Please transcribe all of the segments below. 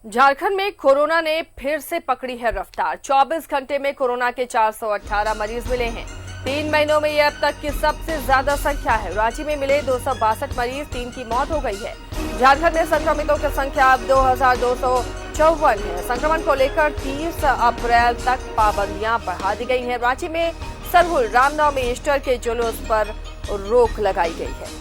झारखंड में कोरोना ने फिर से पकड़ी है रफ्तार। 24 घंटे में कोरोना के 418 मरीज मिले हैं। 3 महीनों में यह अब तक की सबसे ज्यादा संख्या है। रांची में मिले 262 मरीज, 3 की मौत हो गई है। झारखंड में संक्रमितों की संख्या अब 2254 है। संक्रमण को लेकर 30 अप्रैल तक पाबंदियां बढ़ा दी गई हैं। रांची में सरहुल, रामनवमी, ईस्टर के जुलूस पर रोक लगाई गई है।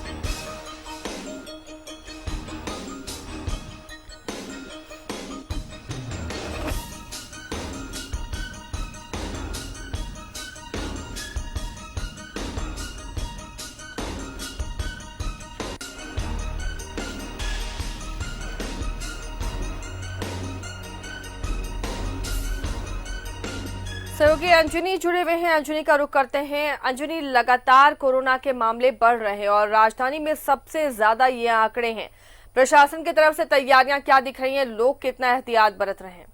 सहयोगी अंजनी जुड़े हुए हैं। अंजनी का रुख करते हैं। अंजनी, लगातार कोरोना के मामले बढ़ रहे हैं और राजधानी में सबसे ज्यादा ये आंकड़े हैं। प्रशासन की तरफ से तैयारियां क्या दिख रही हैं? लोग कितना एहतियात बरत रहे हैं?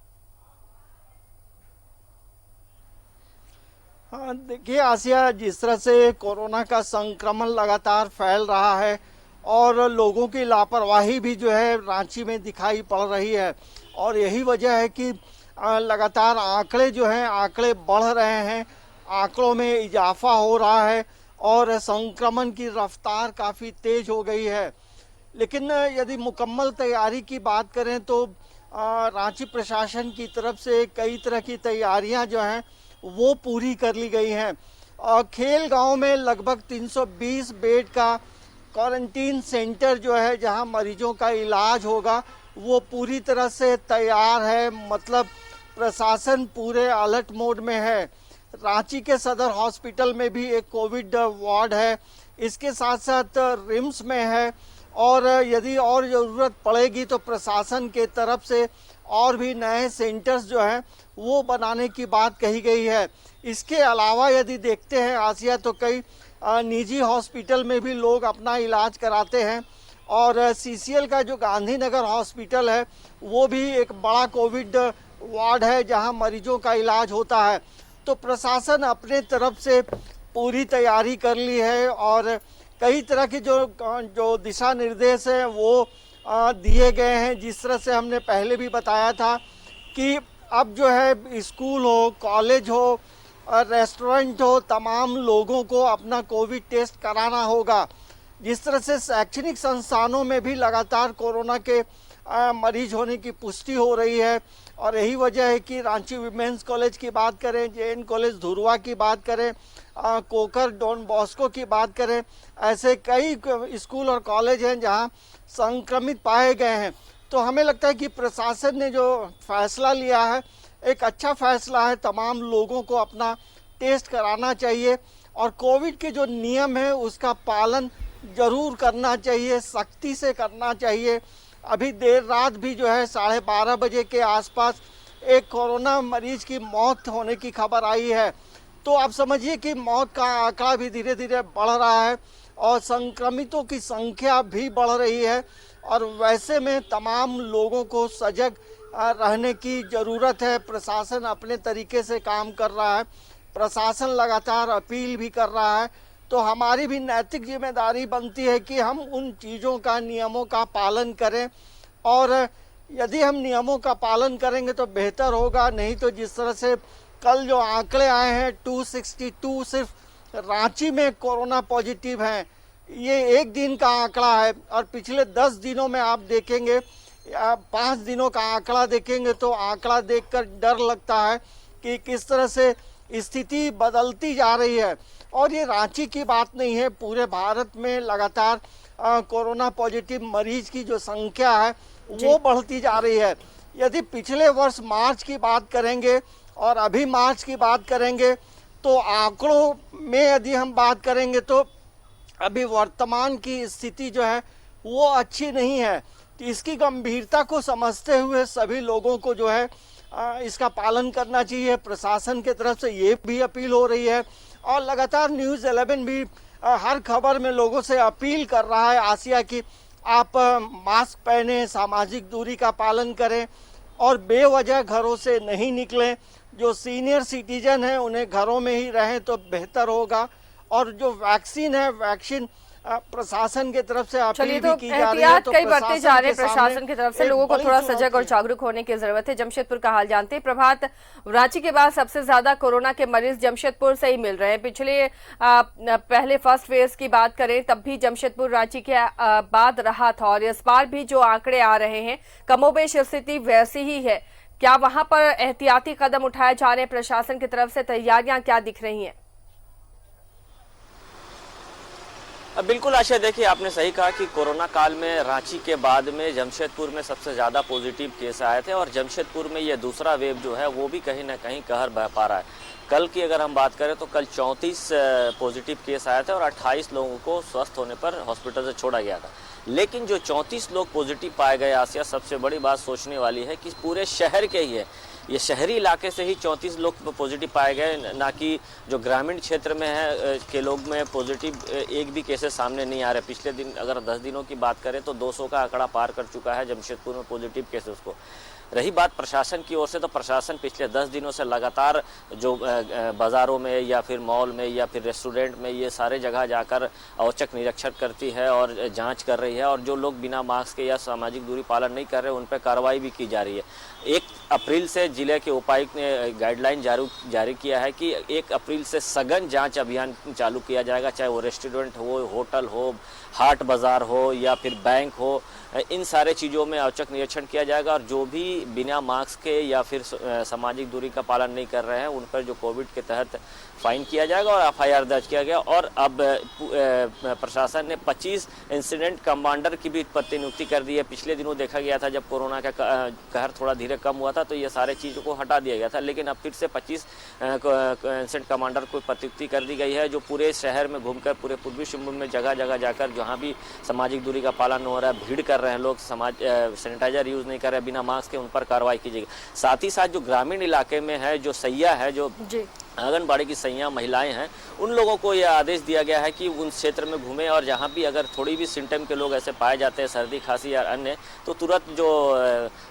हाँ, देखिए आसिया, जिस तरह से कोरोना का संक्रमण लगातार फैल रहा है और लोगों की लापरवाही भी जो है रांची में दिखाई पड़ रही है, और यही वजह है कि लगातार आंकड़े जो हैं आंकड़े बढ़ रहे हैं, आंकड़ों में इजाफा हो रहा है और संक्रमण की रफ्तार काफ़ी तेज हो गई है। लेकिन यदि मुकम्मल तैयारी की बात करें तो रांची प्रशासन की तरफ से कई तरह की तैयारियां जो हैं वो पूरी कर ली गई हैं। खेल गांव में लगभग 320 बेड का क्वारंटीन सेंटर जो है जहां मरीजों का इलाज होगा वो पूरी तरह से तैयार है। मतलब प्रशासन पूरे अलर्ट मोड में है। रांची के सदर हॉस्पिटल में भी एक कोविड वार्ड है, इसके साथ साथ रिम्स में है, और यदि और ज़रूरत पड़ेगी तो प्रशासन के तरफ से और भी नए सेंटर्स जो हैं वो बनाने की बात कही गई है। इसके अलावा यदि देखते हैं आसिया, तो कई निजी हॉस्पिटल में भी लोग अपना इलाज कराते हैं, और सीसीएल का जो गांधीनगर हॉस्पिटल है वो भी एक बड़ा कोविड वार्ड है जहां मरीजों का इलाज होता है। तो प्रशासन अपने तरफ से पूरी तैयारी कर ली है और कई तरह की जो दिशा निर्देश हैं वो दिए गए हैं। जिस तरह से हमने पहले भी बताया था कि अब जो है स्कूल हो, कॉलेज हो, रेस्टोरेंट हो, तमाम लोगों को अपना कोविड टेस्ट कराना होगा। जिस तरह से शैक्षणिक संस्थानों में भी लगातार कोरोना के मरीज होने की पुष्टि हो रही है, और यही वजह है कि रांची विमेंस कॉलेज की बात करें, जेएन कॉलेज धुरवा की बात करें, कोकर डॉन बॉस्को की बात करें, ऐसे कई स्कूल और कॉलेज हैं जहां संक्रमित पाए गए हैं। तो हमें लगता है कि प्रशासन ने जो फैसला लिया है एक अच्छा फैसला है। तमाम लोगों को अपना टेस्ट कराना चाहिए और कोविड के जो नियम है उसका पालन जरूर करना चाहिए, सख्ती से करना चाहिए। अभी देर रात भी जो है 12:30 बजे के आसपास एक कोरोना मरीज की मौत होने की खबर आई है। तो आप समझिए कि मौत का आंकड़ा भी धीरे धीरे बढ़ रहा है और संक्रमितों की संख्या भी बढ़ रही है, और वैसे में तमाम लोगों को सजग रहने की ज़रूरत है। प्रशासन अपने तरीके से काम कर रहा है, प्रशासन लगातार अपील भी कर रहा है। तो हमारी भी नैतिक जिम्मेदारी बनती है कि हम उन चीज़ों का, नियमों का पालन करें, और यदि हम नियमों का पालन करेंगे तो बेहतर होगा। नहीं तो जिस तरह से कल जो आंकड़े आए हैं 262 सिर्फ रांची में कोरोना पॉजिटिव हैं, ये एक दिन का आंकड़ा है, और पिछले 10 दिनों में आप देखेंगे 5 दिनों का आंकड़ा देखेंगे तो आंकड़ा देखकर डर लगता है कि किस तरह से स्थिति बदलती जा रही है। और ये रांची की बात नहीं है, पूरे भारत में लगातार कोरोना पॉजिटिव मरीज की जो संख्या है वो बढ़ती जा रही है। यदि पिछले वर्ष मार्च की बात करेंगे और अभी मार्च की बात करेंगे तो आंकड़ों में यदि हम बात करेंगे तो अभी वर्तमान की स्थिति जो है वो अच्छी नहीं है। तो इसकी गंभीरता को समझते हुए सभी लोगों को जो है इसका पालन करना चाहिए। प्रशासन की तरफ से ये भी अपील हो रही है, और लगातार न्यूज़ 11 भी हर खबर में लोगों से अपील कर रहा है आसिया कि आप मास्क पहने, सामाजिक दूरी का पालन करें और बेवजह घरों से नहीं निकलें। जो सीनियर सिटीजन हैं उन्हें घरों में ही रहें तो बेहतर होगा, और जो वैक्सीन है वैक्सीन प्रशासन की तरफ से अपील चलिए, भी तो की जा रही है। एहतियात तो कई बरते जा रहे हैं प्रशासन की तरफ से। एक लोगों को बड़ी थोड़ा चुनौती सजग और है। जागरूक होने की जरूरत है। जमशेदपुर का हाल जानते हैं। प्रभात, रांची के बाद सबसे ज्यादा कोरोना के मरीज जमशेदपुर से ही मिल रहे हैं। पिछले पहले फर्स्ट फेज की बात करें तब भी जमशेदपुर रांची के बाद रहा था, और इस बार भी जो आंकड़े आ रहे हैं कमोबेश स्थिति वैसी ही है। क्या वहां पर एहतियाती कदम उठाए जा रहे हैं प्रशासन की तरफ से? तैयारियां क्या दिख रही हैं? बिल्कुल आशा, देखिए आपने सही कहा कि कोरोना काल में रांची के बाद में जमशेदपुर में सबसे ज़्यादा पॉजिटिव केस आए थे, और जमशेदपुर में ये दूसरा वेव जो है वो भी कहीं ना कहीं कहर बह पा रहा है। कल की अगर हम बात करें तो कल 34 पॉजिटिव केस आए थे और 28 लोगों को स्वस्थ होने पर हॉस्पिटल से छोड़ा गया था। लेकिन जो 34 लोग पॉजिटिव पाए गए आसिया, सबसे बड़ी बात सोचने वाली है कि पूरे शहर के ही है, ये शहरी इलाके से ही 34 लोग पॉजिटिव पाए गए, ना कि जो ग्रामीण क्षेत्र में है के लोग में पॉजिटिव एक भी केसेस सामने नहीं आ रहे। पिछले दिन अगर 10 दिनों की बात करें तो 200 का आंकड़ा पार कर चुका है जमशेदपुर में पॉजिटिव केसेस को। रही बात प्रशासन की ओर से, तो प्रशासन पिछले 10 दिनों से लगातार जो बाज़ारों में या फिर मॉल में या फिर रेस्टोरेंट में ये सारे जगह जाकर औचक निरीक्षण करती है और जांच कर रही है, और जो लोग बिना मास्क के या सामाजिक दूरी पालन नहीं कर रहे उन पर कार्रवाई भी की जा रही है। 1 अप्रैल से जिले के उपायुक्त ने गाइडलाइन जारी किया है कि 1 अप्रैल से सघन जांच अभियान चालू किया जाएगा, चाहे वो रेस्टोरेंट हो, होटल हो, हाट बाज़ार हो या फिर बैंक हो, इन सारे चीज़ों में औचक निरीक्षण किया जाएगा, और जो भी बिना मास्क के या फिर सामाजिक दूरी का पालन नहीं कर रहे हैं उन पर जो कोविड के तहत फाइन किया जाएगा और एफआईआर दर्ज किया गया। और अब प्रशासन ने 25 इंसिडेंट कमांडर की भी प्रतिनियुक्ति कर दी है। पिछले दिनों देखा गया था जब कोरोना का कहर थोड़ा धीरे कम हुआ था तो ये सारे चीज़ों को हटा दिया गया था, लेकिन अब फिर से 25 इंसिडेंट कमांडर को प्रतिनियुक्ति कर दी गई है, जो पूरे शहर में घूमकर पूरे पूर्वी सिंहभूम में जगह जगह जाकर जहाँ भी सामाजिक दूरी का पालन हो रहा है, भीड़ कर रहे हैं लोग, सैनिटाइजर यूज़ नहीं कर रहे, बिना मास्क के, उन पर कार्रवाई की जाएगी। साथ ही साथ जो ग्रामीण इलाके में है, जो सैया है, जो आंगनबाड़ी की सैया महिलाएं हैं, उन लोगों को यह आदेश दिया गया है कि उन क्षेत्र में घूमें, और जहां भी अगर थोड़ी भी सिम्टम के लोग ऐसे पाए जाते हैं, सर्दी खांसी या अन्य, तो तुरंत जो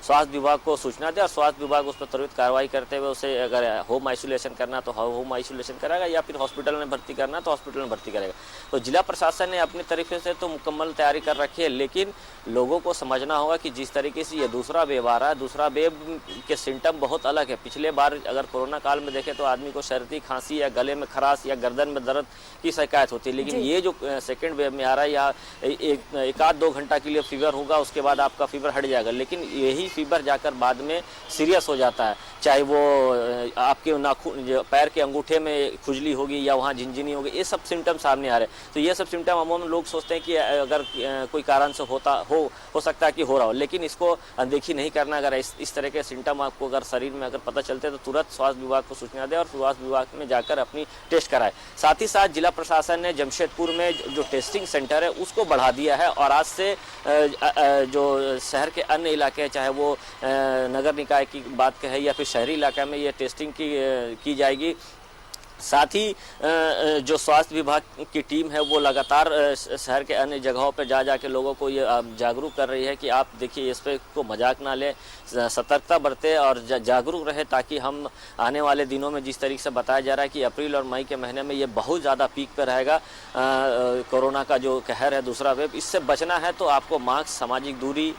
स्वास्थ्य विभाग को सूचना दे और स्वास्थ्य विभाग उस पर त्वरित कार्रवाई करते हुए उसे अगर होम आइसोलेशन करना तो होम आइसोलेशन करेगा, या फिर हॉस्पिटल में भर्ती करना तो हॉस्पिटल में भर्ती करेगा। तो जिला प्रशासन ने अपने तरीके से तो मुकम्मल तैयारी कर रखी है, लेकिन लोगों को समझना होगा कि जिस तरीके से ये दूसरा वेव आ रहा है, दूसरा वेव के सिम्टम बहुत अलग है। पिछले बार अगर कोरोना काल में देखें तो आदमी को सर्दी खांसी या गले में खराश या गर्दन में दर्द की शिकायत होती है, लेकिन ये जो सेकेंड वेव में आ रहा है, या एक आध 2 घंटा के लिए फीवर होगा, उसके बाद आपका फीवर हट जाएगा, लेकिन यही फीवर जाकर बाद में सीरियस हो जाता है। चाहे वो आपके नाखून, पैर के अंगूठे में खुजली होगी या वहाँ झिनझिनी होगी, ये सब सिम्टम सामने आ रहे हैं। तो ये सब सिम्टम अमूमन लोग सोचते हैं कि अगर कोई कारण से हो सकता है कि हो रहा हो, लेकिन इसको अनदेखी नहीं करना। अगर इस तरह के सिम्टम आपको अगर शरीर में अगर पता चलते हैं तो तुरंत स्वास्थ्य विभाग को सूचना दें और स्वास्थ्य विभाग में जाकर अपनी टेस्ट कराए। साथ ही साथ जिला प्रशासन ने जमशेदपुर में जो टेस्टिंग सेंटर है उसको बढ़ा दिया है, और आज से जो शहर के अन्य इलाके हैं, चाहे वो नगर निकाय की बात कहे या फिर शहरी इलाके में, ये टेस्टिंग की जाएगी। साथ ही जो स्वास्थ्य विभाग की टीम है वो लगातार शहर के अन्य जगहों पर जा के लोगों को ये जागरूक कर रही है कि आप देखिए, इस पे को मजाक ना लें, सतर्कता बरतें और जागरूक रहे, ताकि हम आने वाले दिनों में जिस तरीके से बताया जा रहा है कि अप्रैल और मई के महीने में ये बहुत ज़्यादा पीक पर रहेगा कोरोना का जो कहर है दूसरा वेव, इससे बचना है तो आपको मास्क, सामाजिक दूरी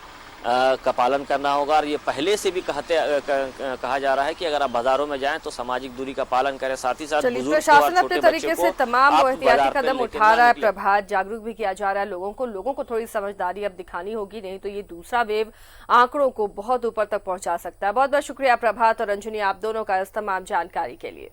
का पालन करना होगा। और ये पहले से भी कहा जा रहा है कि अगर आप बाजारों में जाएं तो सामाजिक दूरी का पालन करें। साथ ही साथ प्रशासन अपने तरीके से तमाम एहतियाती कदम उठा रहा है। प्रभात, जागरूक भी किया जा रहा है लोगों को थोड़ी समझदारी अब दिखानी होगी, नहीं तो ये दूसरा वेव आंकड़ों को बहुत ऊपर तक पहुंचा सकता है। बहुत बहुत शुक्रिया प्रभात और रंजनी, आप दोनों का इस तमाम जानकारी के लिए।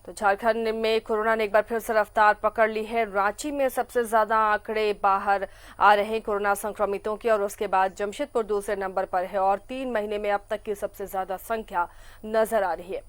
तो झारखंड में कोरोना ने एक बार फिर से रफ्तार पकड़ ली है। रांची में सबसे ज्यादा आंकड़े बाहर आ रहे हैं कोरोना संक्रमितों के, और उसके बाद जमशेदपुर दूसरे नंबर पर है, और 3 महीने में अब तक की सबसे ज्यादा संख्या नजर आ रही है।